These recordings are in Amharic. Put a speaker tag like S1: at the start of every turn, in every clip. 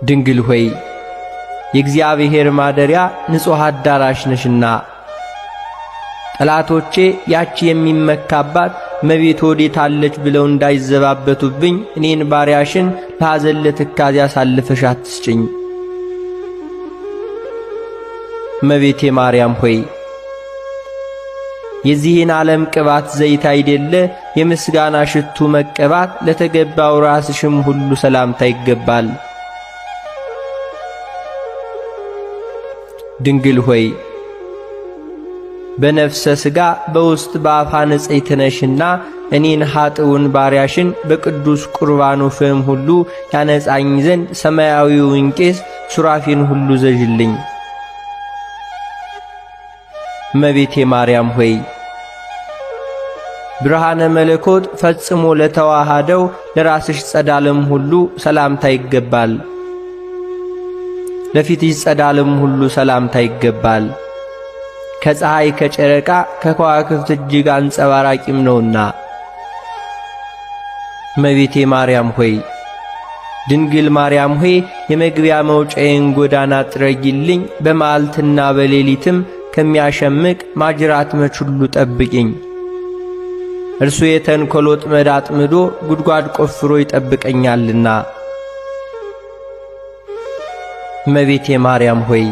S1: ድንግል ሆይ የእግዚአብሔር ማደሪያ ንጹሕ አዳራሽ ነሽና ጠላቶቼ ያቺ የሚመካባት እመቤት ወዴት አለች ብለው እንዳይዘባበቱብኝ እኔን ባሪያሽን ለሐዘን ለትካዜ አሳልፈሽ አትስጭኝ። እመቤቴ ማርያም ሆይ የዚህን ዓለም ቅባት ዘይት አይደለ የምስጋና ሽቱ መቀባት ለተገባው ራስሽም ሁሉ ሰላምታ ይገባል። ድንግል ሆይ በነፍሰ ሥጋ በውስጥ በአፋ ንጽሕት ነሽና እኔን ኃጥኡን ባሪያሽን በቅዱስ ቁርባኑ ፍም ሁሉ ያነጻኝ ዘንድ ሰማያዊውን ቄስ ሱራፌን ሁሉ ዘዥልኝ። እመቤቴ ማርያም ሆይ ብርሃነ መለኮት ፈጽሞ ለተዋሃደው ለራስሽ ጸዳለም ሁሉ ሰላምታ ይገባል። ለፊትሽ ጸዳለም ሁሉ ሰላምታ ይገባል። ከፀሐይ ከጨረቃ ከከዋክብት እጅግ አንጸባራቂም ነውና። እመቤቴ ማርያም ሆይ ድንግል ማርያም ሆይ የመግቢያ መውጫዬን ጎዳና ጥረጊልኝ፣ በመዓልትና በሌሊትም ከሚያሸምቅ ማጅራት መች ሁሉ ጠብቂኝ። እርሱ የተንኰል ወጥመድ አጥምዶ ጉድጓድ ቆፍሮ ይጠብቀኛልና። እመቤቴ ማርያም ሆይ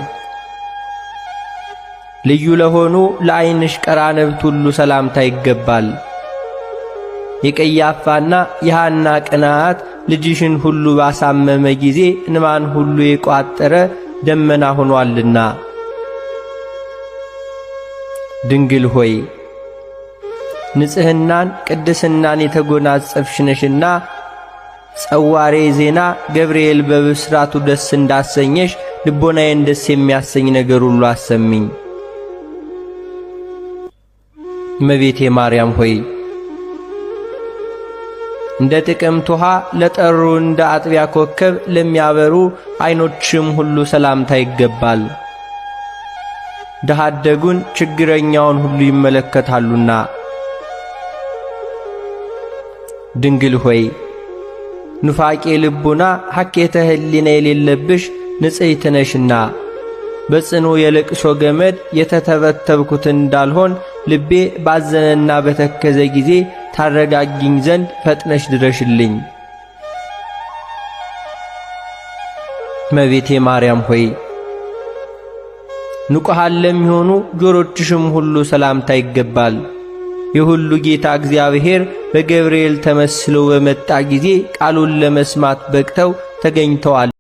S1: ልዩ ለሆኑ ለዓይንሽ ቀራንብት ሁሉ ሰላምታ ይገባል። የቀያፋና የሐና ቅንዓት ልጅሽን ሁሉ ባሳመመ ጊዜ እንባን ሁሉ የቋጠረ ደመና ሆኗልና። ድንግል ሆይ ንጽሕናን ቅድስናን የተጎናጸፍሽ ነሽና ጸዋሬ ዜና ገብርኤል በብስራቱ ደስ እንዳሰኘሽ ልቦናዬን ደስ የሚያሰኝ ነገር ሁሉ አሰሚኝ። እመቤቴ ማርያም ሆይ እንደ ጥቅምት ውሃ ለጠሩ እንደ አጥቢያ ኮከብ ለሚያበሩ ዓይኖችም ሁሉ ሰላምታ ይገባል። ድሃ አደጉን ችግረኛውን ሁሉ ይመለከታሉና። ድንግል ሆይ ኑፋቄ ልቡና ሐኬተ ሕሊና የሌለብሽ ንጽሕት ነሽና በጽኑ የለቅሶ ገመድ የተተበተብኩት እንዳልሆን ልቤ ባዘነና በተከዘ ጊዜ ታረጋጊኝ ዘንድ ፈጥነሽ ድረሽልኝ። እመቤቴ ማርያም ሆይ ንቁሃን ለሚሆኑ ጆሮችሽም ሁሉ ሰላምታ ይገባል። የሁሉ ጌታ እግዚአብሔር በገብርኤል ተመስሎ በመጣ ጊዜ ቃሉን ለመስማት በቅተው ተገኝተዋል።